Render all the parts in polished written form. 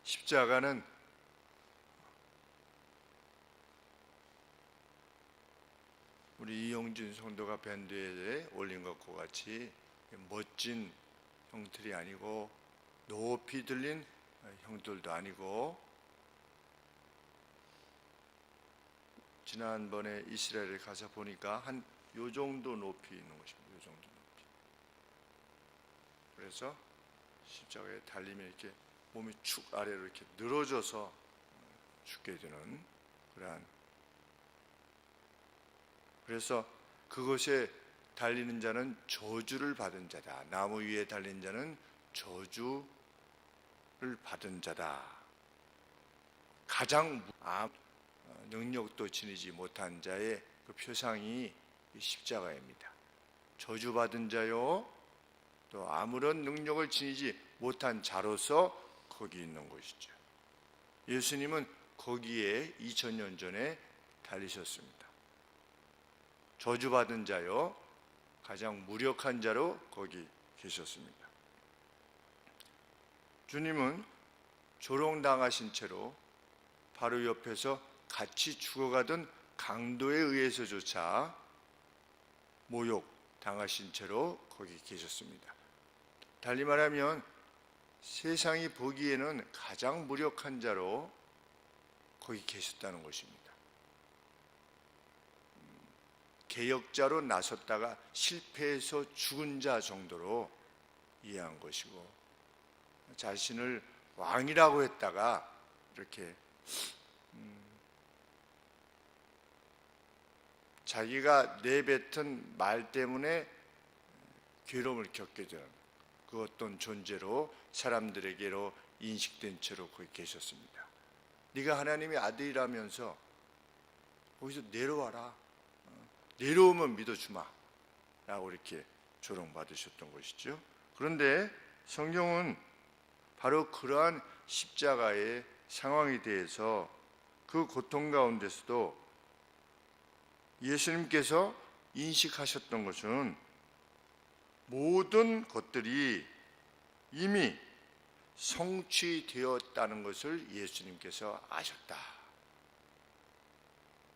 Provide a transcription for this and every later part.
십자가는 우리 이용준 성도가 밴드에 올린 것과 같이 멋진 형틀이 아니고 높이 들린 형들도 아니고, 지난번에 이스라엘에 가서 보니까 한 요 정도 높이 있는 것입니다. 요 정도 높이. 그래서 십자가에 달리면 이렇게 몸이 축 아래로 이렇게 늘어져서 죽게 되는 그러한, 그래서 그것에 달리는 자는 저주를 받은 자다. 나무 위에 달린 자는 저주를 받은 자다. 가장 능력도 지니지 못한 자의 그 표상이 십자가입니다. 저주받은 자요, 또 아무런 능력을 지니지 못한 자로서 거기 있는 것이죠. 예수님은 거기에 2000년 전에 달리셨습니다. 저주받은 자요, 가장 무력한 자로 거기 계셨습니다. 주님은 조롱당하신 채로 바로 옆에서 같이 죽어가던 강도에 의해서조차 모욕당하신 채로 거기 계셨습니다. 달리 말하면 세상이 보기에는 가장 무력한 자로 거기 계셨다는 것입니다. 개혁자로 나섰다가 실패해서 죽은 자 정도로 이해한 것이고, 자신을 왕이라고 했다가 이렇게 자기가 내뱉은 말 때문에 괴로움을 겪게 되는 그 어떤 존재로 사람들에게로 인식된 채로 거기 계셨습니다. 네가 하나님의 아들이라면서 거기서 내려와라, 내려오면 믿어주마 라고 이렇게 조롱받으셨던 것이죠. 그런데 성경은 바로 그러한 십자가의 상황에 대해서, 그 고통 가운데서도 예수님께서 인식하셨던 것은 모든 것들이 이미 성취되었다는 것을 예수님께서 아셨다.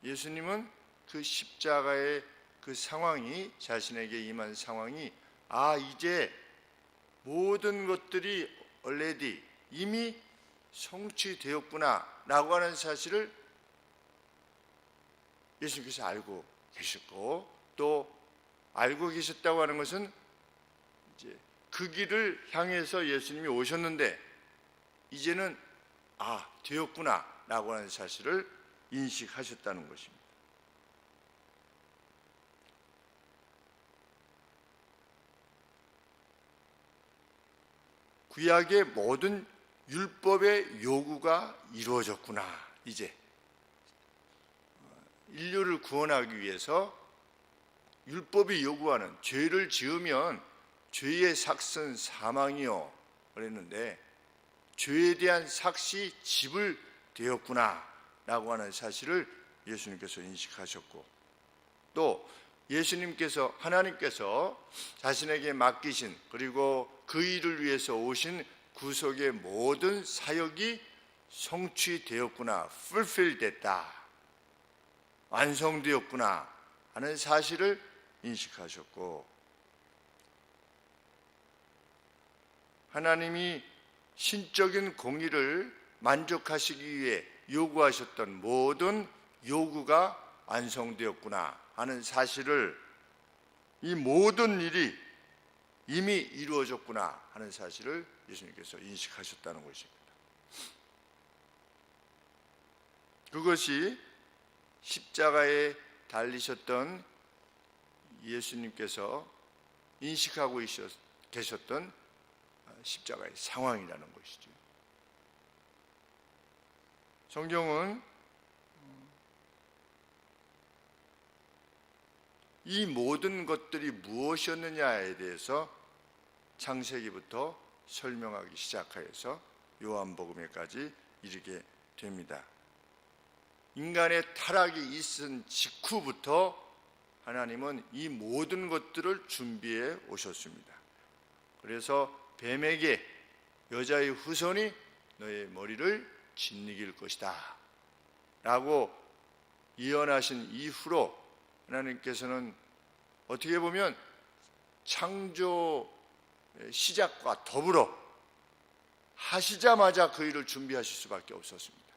예수님은 그 십자가의 그 상황이, 자신에게 임한 상황이, 이제 모든 것들이 already 이미 성취되었구나 라고 하는 사실을 예수님께서 알고 계셨고, 또 알고 계셨다고 하는 것은 이제 그 길을 향해서 예수님이 오셨는데 이제는 되었구나 라고 하는 사실을 인식하셨다는 것입니다. 구약의 모든 율법의 요구가 이루어졌구나. 이제 인류를 구원하기 위해서 율법이 요구하는, 죄를 지으면 죄의 삭은 사망이요 그랬는데 죄에 대한 삭이 지불되었구나 라고 하는 사실을 예수님께서 인식하셨고, 또 예수님께서, 하나님께서 자신에게 맡기신, 그리고 그 일을 위해서 오신 구속의 모든 사역이 성취되었구나, fulfill 됐다, 완성되었구나 하는 사실을 인식하셨고, 하나님이 신적인 공의를 만족하시기 위해 요구하셨던 모든 요구가 완성되었구나 하는 사실을, 이 모든 일이 이미 이루어졌구나 하는 사실을 예수님께서 인식하셨다는 것입니다. 그것이 십자가에 달리셨던 예수님께서 인식하고 계셨던 십자가의 상황이라는 것이죠. 성경은 이 모든 것들이 무엇이었느냐에 대해서 창세기부터 설명하기 시작하여서 요한복음에까지 이르게 됩니다. 인간의 타락이 있은 직후부터 하나님은 이 모든 것들을 준비해 오셨습니다. 그래서 뱀에게 여자의 후손이 너의 머리를 짓이길 것이다 라고 예언하신 이후로 하나님께서는 어떻게 보면 창조 시작과 더불어 하시자마자 그 일을 준비하실 수밖에 없었습니다.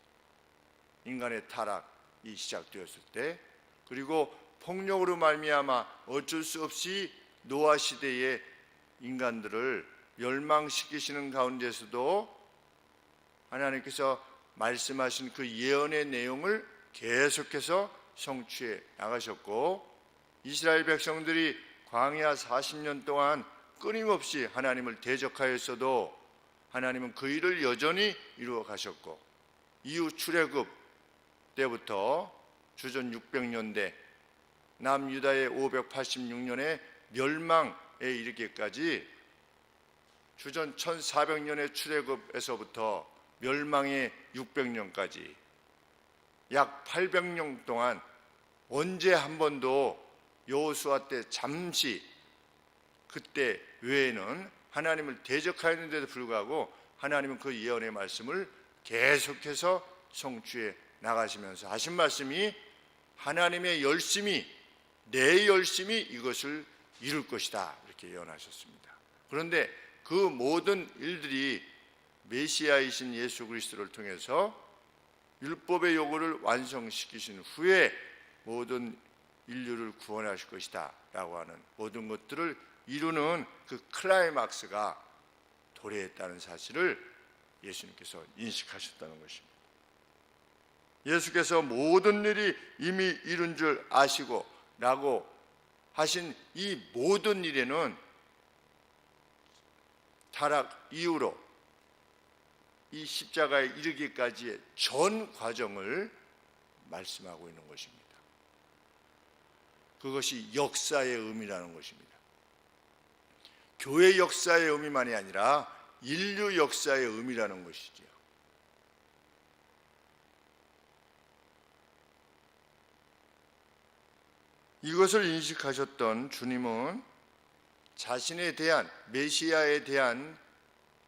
인간의 타락이 시작되었을 때, 그리고 폭력으로 말미암아 어쩔 수 없이 노아 시대의 인간들을 멸망시키시는 가운데서도 하나님께서 말씀하신 그 예언의 내용을 계속해서 성취해 나가셨고, 이스라엘 백성들이 광야 40년 동안 끊임없이 하나님을 대적하였어도 하나님은 그 일을 여전히 이루어 가셨고, 이후 출애굽 때부터 주전 600년대 남유다의 586년의 멸망에 이르기까지 주전 1400년의 출애굽에서부터 멸망의 600년까지 약 800년 동안 언제 한 번도 여호수아 때 잠시 그때 외에는 하나님을 대적하였는데도 불구하고 하나님은 그 예언의 말씀을 계속해서 성취해 나가시면서 하신 말씀이 하나님의 열심히, 내 열심히 이것을 이룰 것이다 이렇게 예언하셨습니다. 그런데 그 모든 일들이 메시아이신 예수 그리스도를 통해서 율법의 요구를 완성시키신 후에 모든 인류를 구원하실 것이다 라고 하는 모든 것들을 이루는 그 클라이막스가 도래했다는 사실을 예수님께서 인식하셨다는 것입니다. 예수께서 모든 일이 이미 이룬 줄 아시고 라고 하신 이 모든 일에는 타락 이후로 이 십자가에 이르기까지의 전 과정을 말씀하고 있는 것입니다. 그것이 역사의 의미라는 것입니다. 교회 역사의 의미만이 아니라 인류 역사의 의미라는 것이지요. 이것을 인식하셨던 주님은 자신에 대한, 메시아에 대한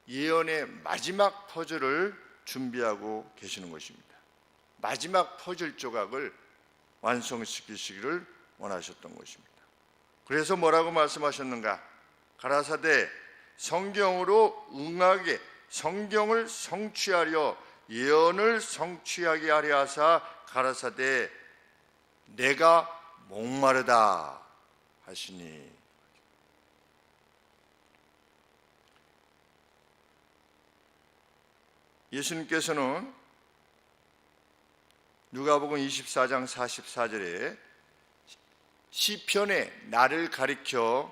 예언의 마지막 퍼즐을 준비하고 계시는 것입니다. 마지막 퍼즐 조각을 완성시키시기를 원하셨던 것입니다. 그래서 뭐라고 말씀하셨는가? 가라사대 성경으로 응하게 성경을 성취하려 예언을 성취하게 하려 하사 가라사대 내가 목마르다 하시니. 예수님께서는 누가복음 24장 44절에 시편에 나를 가리켜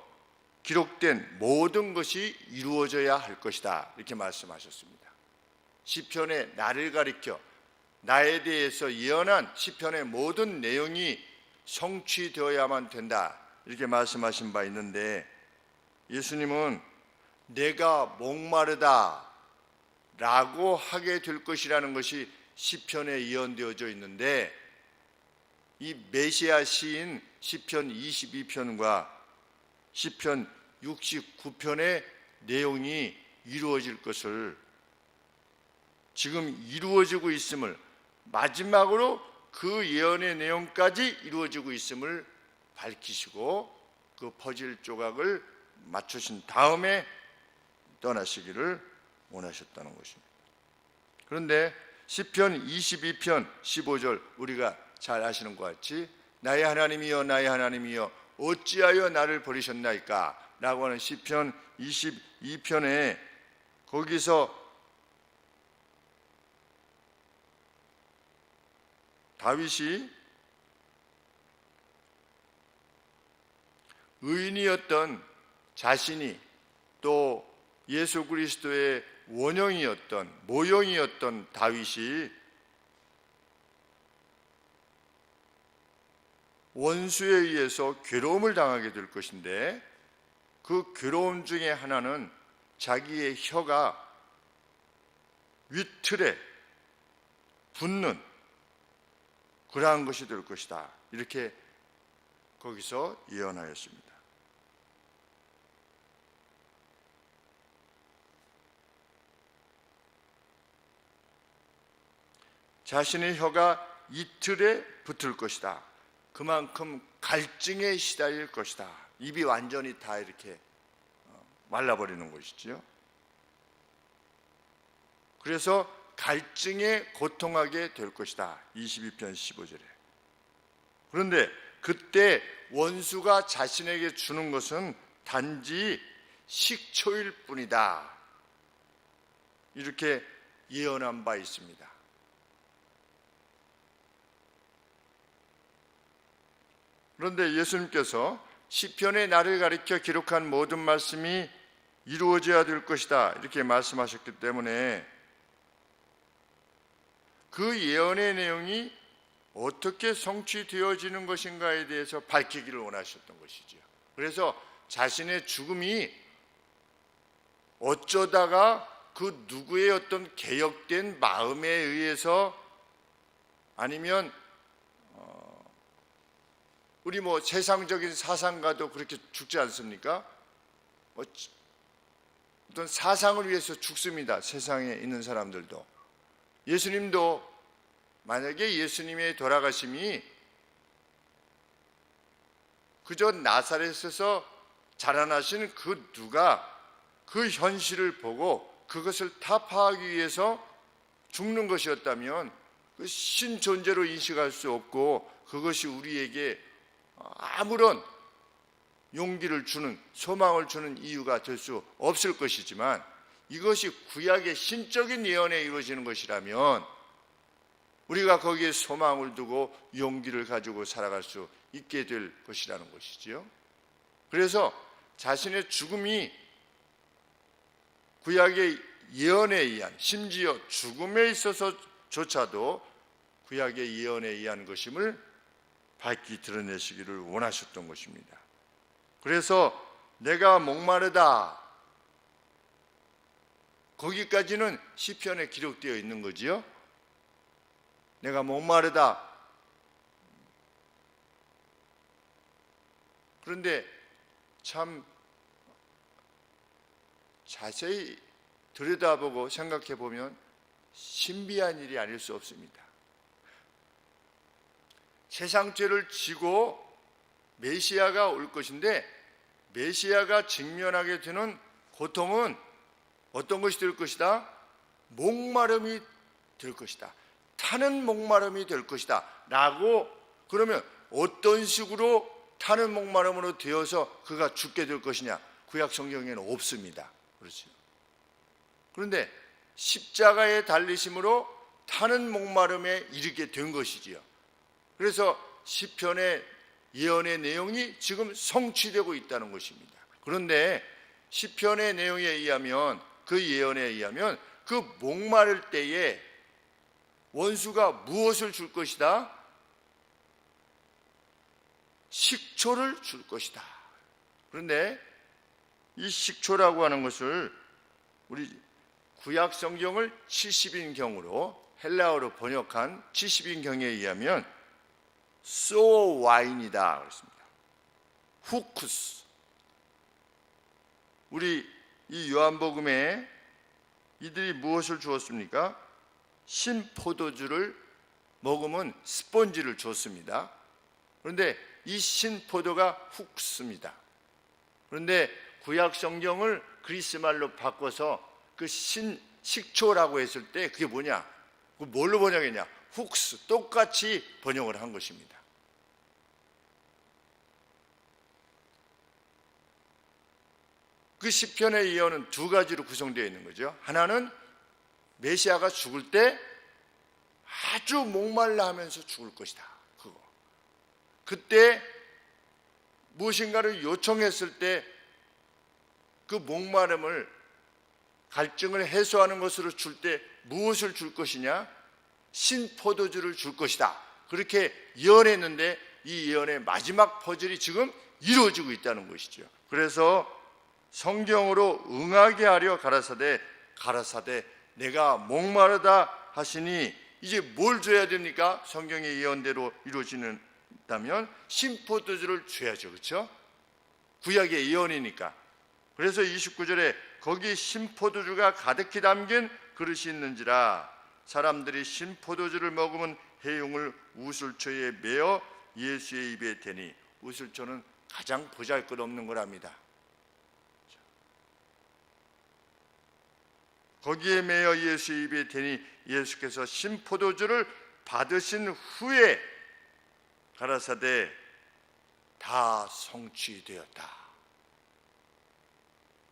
기록된 모든 것이 이루어져야 할 것이다 이렇게 말씀하셨습니다. 시편에 나를 가리켜 나에 대해서 예언한 시편의 모든 내용이 성취되어야만 된다 이렇게 말씀하신 바 있는데, 예수님은 내가 목마르다 라고 하게 될 것이라는 것이 시편에 예언되어져 있는데, 이 메시아 시인 시편 22편과 시편 69편의 내용이 이루어질 것을, 지금 이루어지고 있음을, 마지막으로 그 예언의 내용까지 이루어지고 있음을 밝히시고 그 퍼즐 조각을 맞추신 다음에 떠나시기를 원하셨다는 것입니다. 그런데 시편 22편 15절 우리가 잘 아시는 것 같이 나의 하나님이여 나의 하나님이여 어찌하여 나를 버리셨나이까 라고 하는 시편 22편에 거기서 다윗이 의인이었던 자신이 또 예수 그리스도의 원형이었던 모형이었던 다윗이 원수에 의해서 괴로움을 당하게 될 것인데, 그 괴로움 중에 하나는 자기의 혀가 위틀에 붙는 그러한 것이 될 것이다 이렇게 거기서 예언하였습니다. 자신의 혀가 이틀에 붙을 것이다. 그만큼 갈증에 시달릴 것이다. 입이 완전히 다 이렇게 말라버리는 것이죠. 그래서 갈증에 고통하게 될 것이다. 22편 15절에. 그런데 그때 원수가 자신에게 주는 것은 단지 식초일 뿐이다. 이렇게 예언한 바 있습니다. 그런데 예수님께서 시편의 나를 가리켜 기록한 모든 말씀이 이루어져야 될 것이다. 이렇게 말씀하셨기 때문에 그 예언의 내용이 어떻게 성취되어지는 것인가에 대해서 밝히기를 원하셨던 것이죠. 그래서 자신의 죽음이 어쩌다가 그 누구의 어떤 개혁된 마음에 의해서 아니면 우리 세상적인 사상가도 그렇게 죽지 않습니까? 어떤 사상을 위해서 죽습니다. 세상에 있는 사람들도. 예수님도 만약에 예수님의 돌아가심이 그저 나사렛에서 자라나신 그 누가 그 현실을 보고 그것을 타파하기 위해서 죽는 것이었다면 그 신존재로 인식할 수 없고 그것이 우리에게 아무런 용기를 주는 소망을 주는 이유가 될 수 없을 것이지만 이것이 구약의 신적인 예언에 이루어지는 것이라면 우리가 거기에 소망을 두고 용기를 가지고 살아갈 수 있게 될 것이라는 것이지요. 그래서 자신의 죽음이 구약의 예언에 의한 심지어 죽음에 있어서조차도 구약의 예언에 의한 것임을 밝히 드러내시기를 원하셨던 것입니다. 그래서 내가 목마르다 거기까지는 시편에 기록되어 있는 거지요. 내가 목마르다. 그런데 참 자세히 들여다보고 생각해 보면 신비한 일이 아닐 수 없습니다. 세상 죄를 지고 메시아가 올 것인데 메시아가 직면하게 되는 고통은 어떤 것이 될 것이다? 목마름이 될 것이다. 타는 목마름이 될 것이다. 라고 그러면 어떤 식으로 타는 목마름으로 되어서 그가 죽게 될 것이냐? 구약 성경에는 없습니다. 그렇죠. 그런데 십자가에 달리심으로 타는 목마름에 이르게 된 것이지요. 그래서 시편의 예언의 내용이 지금 성취되고 있다는 것입니다. 그런데 시편의 내용에 의하면 그 예언에 의하면 그 목마를 때에 원수가 무엇을 줄 것이다? 식초를 줄 것이다. 그런데 이 식초라고 하는 것을 우리 구약 성경을 70인경으로 헬라어로 번역한 70인경에 의하면 소와인이다 그렇습니다. 후쿠스. 우리 이 요한복음에 이들이 무엇을 주었습니까? 신포도주를 먹으면 스펀지를 줬습니다. 그런데 이 신포도가 훅스입니다. 그런데 구약 성경을 그리스 말로 바꿔서 그 식초라고 했을 때 그게 뭐냐? 그 뭘로 번역했냐? 훅스. 똑같이 번역을 한 것입니다. 그 시편의 예언은 두 가지로 구성되어 있는 거죠. 하나는 메시아가 죽을 때 아주 목말라 하면서 죽을 것이다. 그거. 그때 무엇인가를 요청했을 때 그 목마름을 갈증을 해소하는 것으로 줄 때 무엇을 줄 것이냐? 신포도주를 줄 것이다. 그렇게 예언했는데 이 예언의 마지막 퍼즐이 지금 이루어지고 있다는 것이죠. 그래서 성경으로 응하게 하려 가라사대 내가 목마르다 하시니 이제 뭘 줘야 됩니까? 성경의 예언대로 이루어지는다면 신포도주를 줘야죠. 그렇죠? 구약의 예언이니까. 그래서 29절에 거기 신포도주가 가득히 담긴 그릇이 있는지라 사람들이 신 포도주를 먹으면 해용을 우슬초에 매어 예수의 입에 대니, 우슬초는 가장 보잘것없는 거랍니다. 거기에 매어 예수의 입에 대니 예수께서 신 포도주를 받으신 후에 가라사대 다 성취되었다.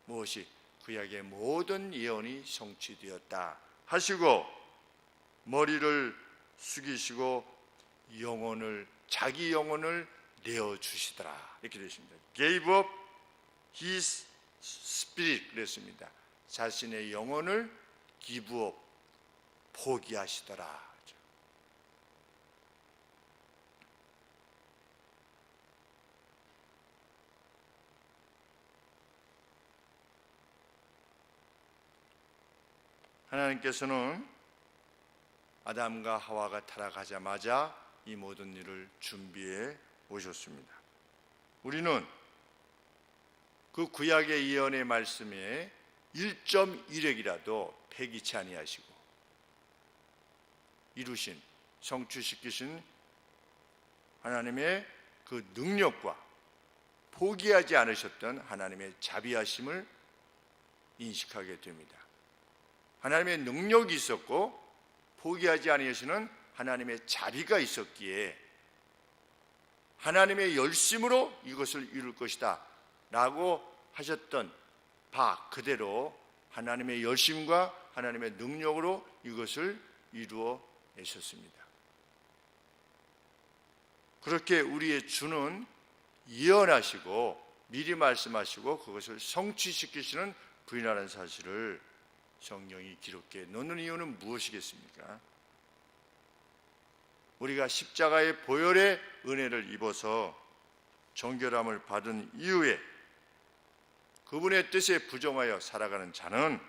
무엇이? 구약의 모든 예언이 성취되었다 하시고 머리를 숙이시고 자기 영혼을 내어주시더라, 이렇게 되십니다. Gave up his spirit 그랬습니다. 자신의 영혼을 give up, 포기하시더라. 하나님께서는 아담과 하와가 타락하자마자 이 모든 일을 준비해 오셨습니다. 우리는 그 구약의 예언의 말씀에 1.1핵이라도 폐기치 아니하시고 이루신, 성취시키신 하나님의 그 능력과 포기하지 않으셨던 하나님의 자비하심을 인식하게 됩니다. 하나님의 능력이 있었고 포기하지 아니하시는 하나님의 자비가 있었기에 하나님의 열심으로 이것을 이룰 것이다 라고 하셨던 바 그대로 하나님의 열심과 하나님의 능력으로 이것을 이루어 내셨습니다. 그렇게 우리의 주는 예언하시고 미리 말씀하시고 그것을 성취시키시는 분이라는 사실을 성경이 기록해 놓는 이유는 무엇이겠습니까? 우리가 십자가의 보혈의 은혜를 입어서 정결함을 받은 이후에 그분의 뜻에 부정하여 살아가는 자는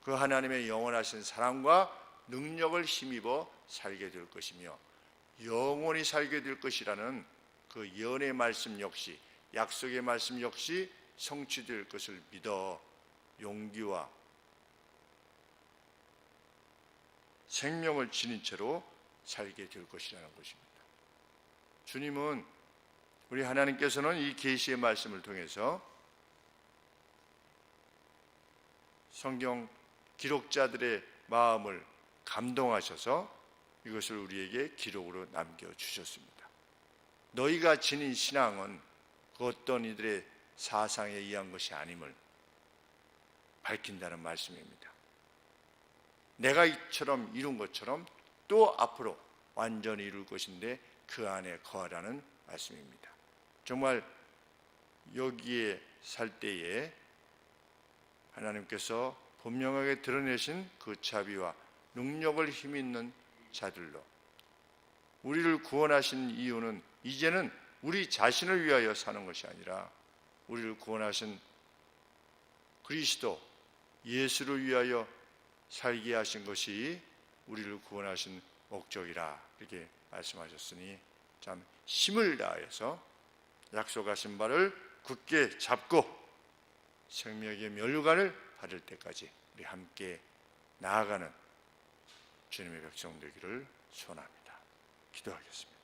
그 하나님의 영원하신 사랑과 능력을 힘입어 살게 될 것이며 영원히 살게 될 것이라는 그 예언의 말씀 역시, 약속의 말씀 역시 성취될 것을 믿어 용기와 생명을 지닌 채로 살게 될 것이라는 것입니다. 주님은, 우리 하나님께서는 이 계시의 말씀을 통해서 성경 기록자들의 마음을 감동하셔서 이것을 우리에게 기록으로 남겨주셨습니다. 너희가 지닌 신앙은 그 어떤 이들의 사상에 의한 것이 아님을 밝힌다는 말씀입니다. 내가 이처럼 이룬 것처럼 또 앞으로 완전히 이룰 것인데 그 안에 거하라는 말씀입니다. 정말 여기에 살 때에 하나님께서 분명하게 드러내신 그 자비와 능력을 힘있는 자들로 우리를 구원하신 이유는 이제는 우리 자신을 위하여 사는 것이 아니라 우리를 구원하신 그리스도 예수를 위하여 살게 하신 것이 우리를 구원하신 목적이라 이렇게 말씀하셨으니 참 힘을 다해서 약속하신 바를 굳게 잡고 생명의 면류관을 받을 때까지 우리 함께 나아가는 주님의 백성 되기를 소원합니다. 기도하겠습니다.